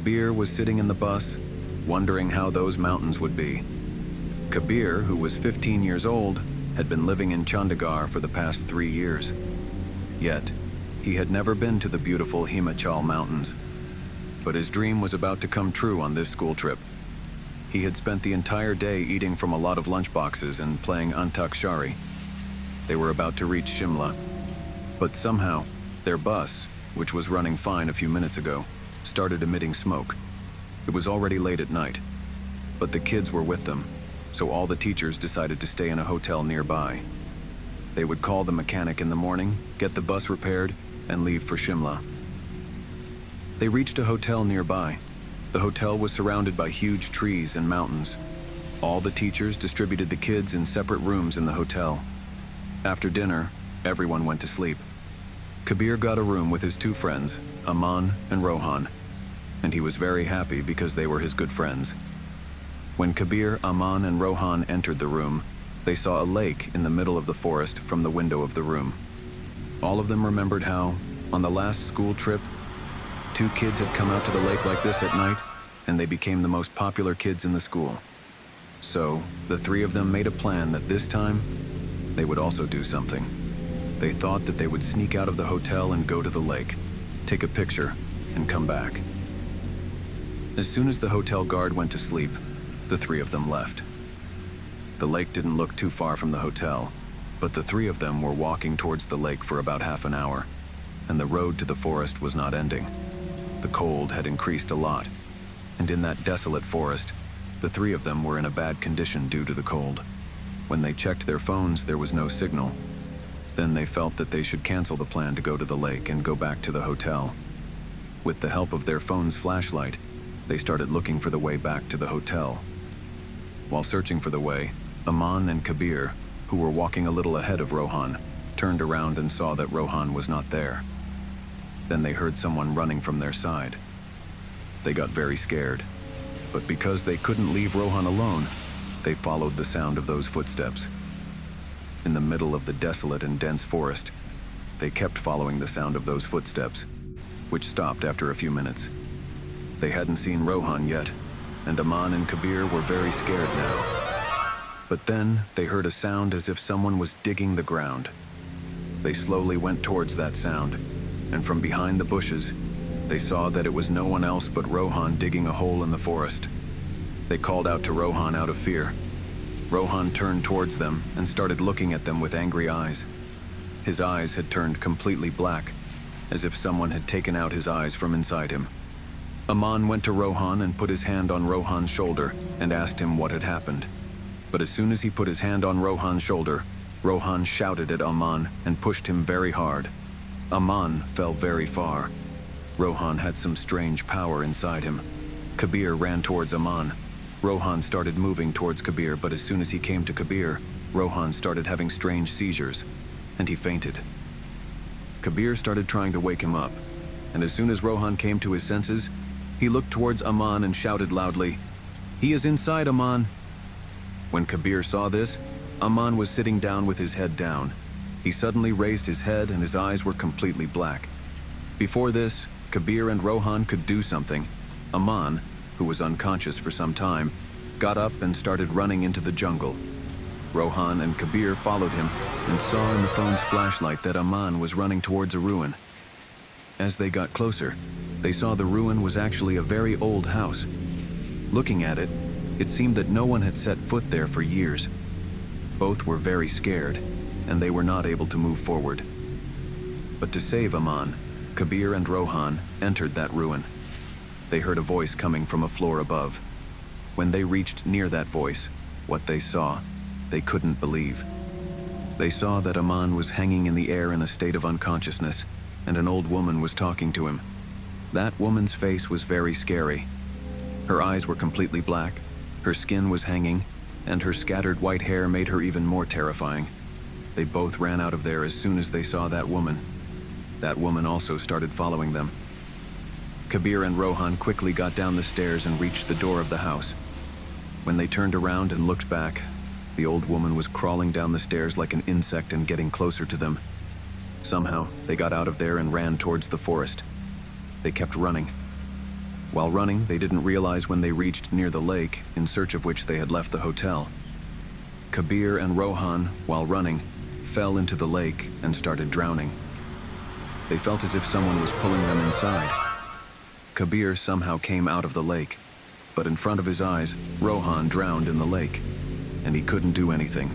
Kabir was sitting in the bus, wondering how those mountains would be. Kabir, who was 15 years old, had been living in Chandigarh for the past 3 years. Yet, he had never been to the beautiful Himachal mountains. But his dream was about to come true on this school trip. He had spent the entire day eating from a lot of lunchboxes and playing Antakshari. They were about to reach Shimla. But somehow, their bus, which was running fine a few minutes ago, started emitting smoke. It was already late at night, but the kids were with them, so all the teachers decided to stay in a hotel nearby. They would call the mechanic in the morning, get the bus repaired, and leave for Shimla. They reached a hotel nearby. The hotel was surrounded by huge trees and mountains. All the teachers distributed the kids in separate rooms in the hotel. After dinner, everyone went to sleep. Kabir got a room with his 2 friends, Aman and Rohan, and he was very happy because they were his good friends. When Kabir, Aman, and Rohan entered the room, they saw a lake in the middle of the forest from the window of the room. All of them remembered how, on the last school trip, 2 kids had come out to the lake like this at night, and they became the most popular kids in the school. So, the 3 of them made a plan that this time, they would also do something. They thought that they would sneak out of the hotel and go to the lake, take a picture, and come back. As soon as the hotel guard went to sleep, the 3 of them left. The lake didn't look too far from the hotel, but the 3 of them were walking towards the lake for about half an hour, and the road to the forest was not ending. The cold had increased a lot, and in that desolate forest, the 3 of them were in a bad condition due to the cold. When they checked their phones, there was no signal. Then they felt that they should cancel the plan to go to the lake and go back to the hotel. With the help of their phone's flashlight, they started looking for the way back to the hotel. While searching for the way, Aman and Kabir, who were walking a little ahead of Rohan, turned around and saw that Rohan was not there. Then they heard someone running from their side. They got very scared, but because they couldn't leave Rohan alone, they followed the sound of those footsteps. In the middle of the desolate and dense forest, they kept following the sound of those footsteps, which stopped after a few minutes. They hadn't seen Rohan yet, and Aman and Kabir were very scared now. But then they heard a sound as if someone was digging the ground. They slowly went towards that sound, and from behind the bushes, they saw that it was no one else but Rohan digging a hole in the forest. They called out to Rohan out of fear. Rohan turned towards them and started looking at them with angry eyes. His eyes had turned completely black, as if someone had taken out his eyes from inside him. Aman went to Rohan and put his hand on Rohan's shoulder and asked him what had happened. But as soon as he put his hand on Rohan's shoulder, Rohan shouted at Aman and pushed him very hard. Aman fell very far. Rohan had some strange power inside him. Kabir ran towards Aman. Rohan started moving towards Kabir, but as soon as he came to Kabir, Rohan started having strange seizures, and he fainted. Kabir started trying to wake him up, and as soon as Rohan came to his senses, he looked towards Aman and shouted loudly, "He is inside, Aman!" When Kabir saw this, Aman was sitting down with his head down. He suddenly raised his head and his eyes were completely black. Before this, Kabir and Rohan could do something. Aman, who was unconscious for some time, got up and started running into the jungle. Rohan and Kabir followed him and saw in the phone's flashlight that Aman was running towards a ruin. As they got closer, they saw the ruin was actually a very old house. Looking at it, it seemed that no one had set foot there for years. Both were very scared, and they were not able to move forward. But to save Aman, Kabir and Rohan entered that ruin. They heard a voice coming from a floor above. When they reached near that voice, what they saw, they couldn't believe. They saw that Aman was hanging in the air in a state of unconsciousness, and an old woman was talking to him. That woman's face was very scary. Her eyes were completely black, her skin was hanging, and her scattered white hair made her even more terrifying. They both ran out of there as soon as they saw that woman. That woman also started following them. Kabir and Rohan quickly got down the stairs and reached the door of the house. When they turned around and looked back, the old woman was crawling down the stairs like an insect and getting closer to them. Somehow, they got out of there and ran towards the forest. They kept running. While running, they didn't realize when they reached near the lake, in search of which they had left the hotel. Kabir and Rohan, while running, fell into the lake and started drowning. They felt as if someone was pulling them inside. Kabir somehow came out of the lake, but in front of his eyes, Rohan drowned in the lake, and he couldn't do anything.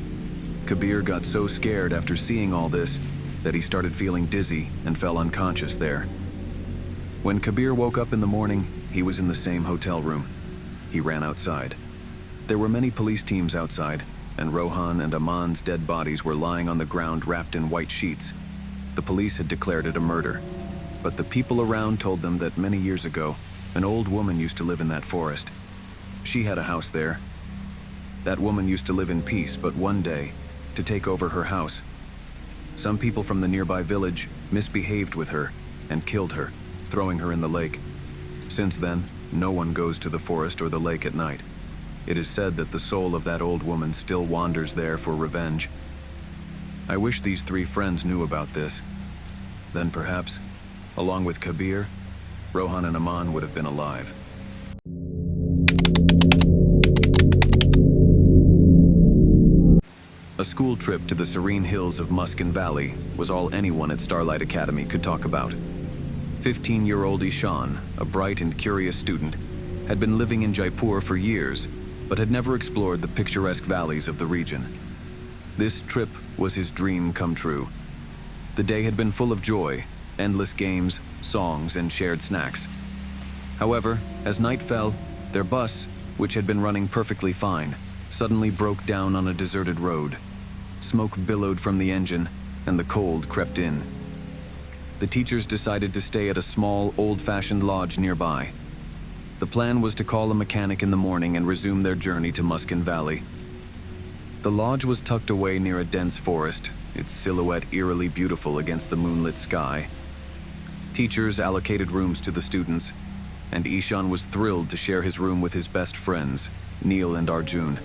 Kabir got so scared after seeing all this that he started feeling dizzy and fell unconscious there. When Kabir woke up in the morning, he was in the same hotel room. He ran outside. There were many police teams outside, and Rohan and Aman's dead bodies were lying on the ground wrapped in white sheets. The police had declared it a murder, but the people around told them that many years ago, an old woman used to live in that forest. She had a house there. That woman used to live in peace, but one day, to take over her house, some people from the nearby village misbehaved with her and killed her, throwing her in the lake. Since then, no one goes to the forest or the lake at night. It is said that the soul of that old woman still wanders there for revenge. I wish these three friends knew about this. Then perhaps, along with Kabir, Rohan and Aman would have been alive. A school trip to the serene hills of Muskin Valley was all anyone at Starlight Academy could talk about. 15-year-old Ishan, a bright and curious student, had been living in Jaipur for years, but had never explored the picturesque valleys of the region. This trip was his dream come true. The day had been full of joy, endless games, songs, and shared snacks. However, as night fell, their bus, which had been running perfectly fine, suddenly broke down on a deserted road. Smoke billowed from the engine, and the cold crept in. The teachers decided to stay at a small, old-fashioned lodge nearby. The plan was to call a mechanic in the morning and resume their journey to Muskin Valley. The lodge was tucked away near a dense forest, its silhouette eerily beautiful against the moonlit sky. Teachers allocated rooms to the students, and Ishan was thrilled to share his room with his best friends, Neil and Arjun.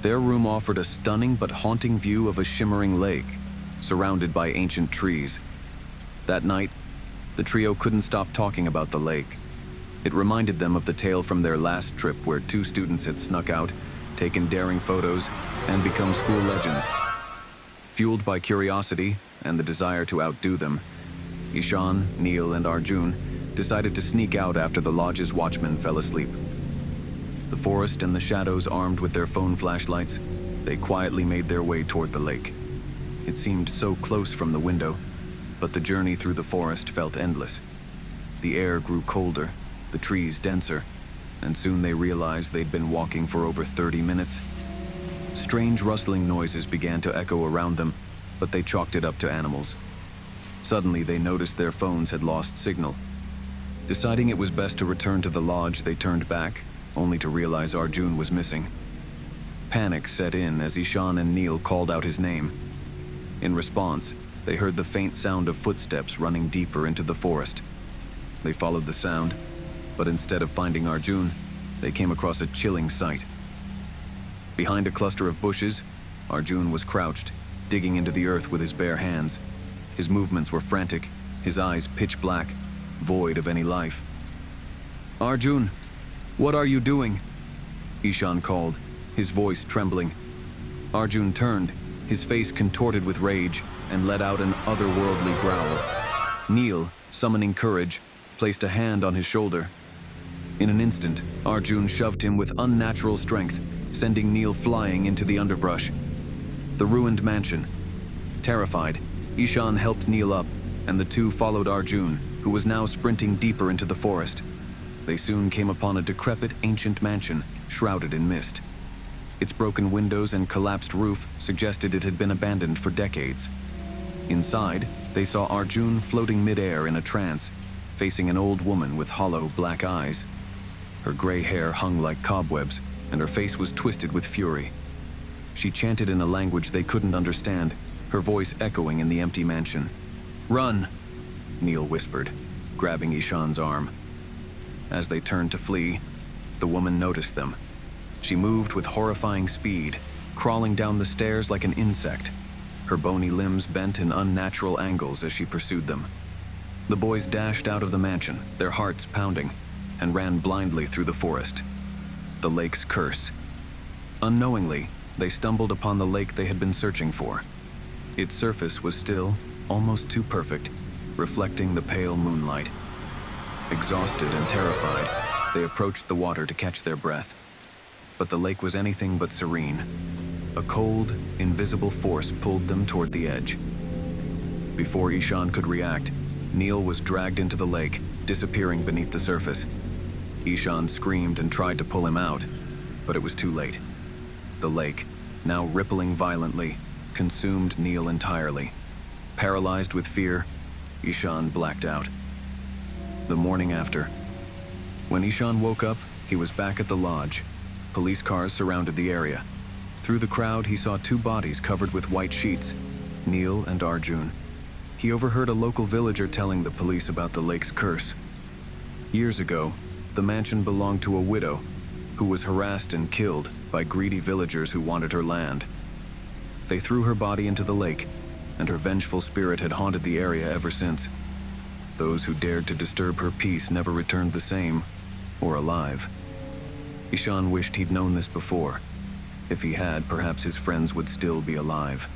Their room offered a stunning but haunting view of a shimmering lake, surrounded by ancient trees. That night, the trio couldn't stop talking about the lake. It reminded them of the tale from their last trip where two students had snuck out, taken daring photos, and become school legends. Fueled by curiosity and the desire to outdo them, Ishan, Neil, and Arjun decided to sneak out after the lodge's watchman fell asleep. The forest and the shadows armed with their phone flashlights, they quietly made their way toward the lake. It seemed so close from the window, but the journey through the forest felt endless. The air grew colder, the trees denser, and soon they realized they'd been walking for over 30 minutes. Strange rustling noises began to echo around them, but they chalked it up to animals. Suddenly, they noticed their phones had lost signal. Deciding it was best to return to the lodge, they turned back, only to realize Arjun was missing. Panic set in as Ishan and Neil called out his name. In response, they heard the faint sound of footsteps running deeper into the forest. They followed the sound, but instead of finding Arjun, they came across a chilling sight. Behind a cluster of bushes, Arjun was crouched, digging into the earth with his bare hands. His movements were frantic, his eyes pitch black, void of any life. "Arjun, what are you doing?" Ishan called, his voice trembling. Arjun turned, his face contorted with rage, and let out an otherworldly growl. Neil, summoning courage, placed a hand on his shoulder. In an instant, Arjun shoved him with unnatural strength, sending Neil flying into the underbrush. The ruined mansion. Terrified, Ishan helped Neil up, and the two followed Arjun, who was now sprinting deeper into the forest. They soon came upon a decrepit ancient mansion, shrouded in mist. Its broken windows and collapsed roof suggested it had been abandoned for decades. Inside, they saw Arjun floating midair in a trance, facing an old woman with hollow black eyes. Her gray hair hung like cobwebs, and her face was twisted with fury. She chanted in a language they couldn't understand, her voice echoing in the empty mansion. "Run," Neil whispered, grabbing Ishan's arm. As they turned to flee, the woman noticed them. She moved with horrifying speed, crawling down the stairs like an insect. Her bony limbs bent in unnatural angles as she pursued them. The boys dashed out of the mansion, their hearts pounding. and ran blindly through the forest. The lake's curse. Unknowingly, they stumbled upon the lake they had been searching for. Its surface was still, almost too perfect, reflecting the pale moonlight. Exhausted and terrified, they approached the water to catch their breath. But the lake was anything but serene. A cold, invisible force pulled them toward the edge. Before Ishan could react, Neil was dragged into the lake, disappearing beneath the surface. Ishan screamed and tried to pull him out, but it was too late. The lake, now rippling violently, consumed Neil entirely. Paralyzed with fear, Ishan blacked out. The morning after. When Ishan woke up, he was back at the lodge. Police cars surrounded the area. Through the crowd, he saw two bodies covered with white sheets, Neil and Arjun. He overheard a local villager telling the police about the lake's curse. Years ago, the mansion belonged to a widow who was harassed and killed by greedy villagers who wanted her land. They threw her body into the lake, and her vengeful spirit had haunted the area ever since. Those who dared to disturb her peace never returned the same, or alive. Ishan wished he'd known this before. If he had, perhaps his friends would still be alive.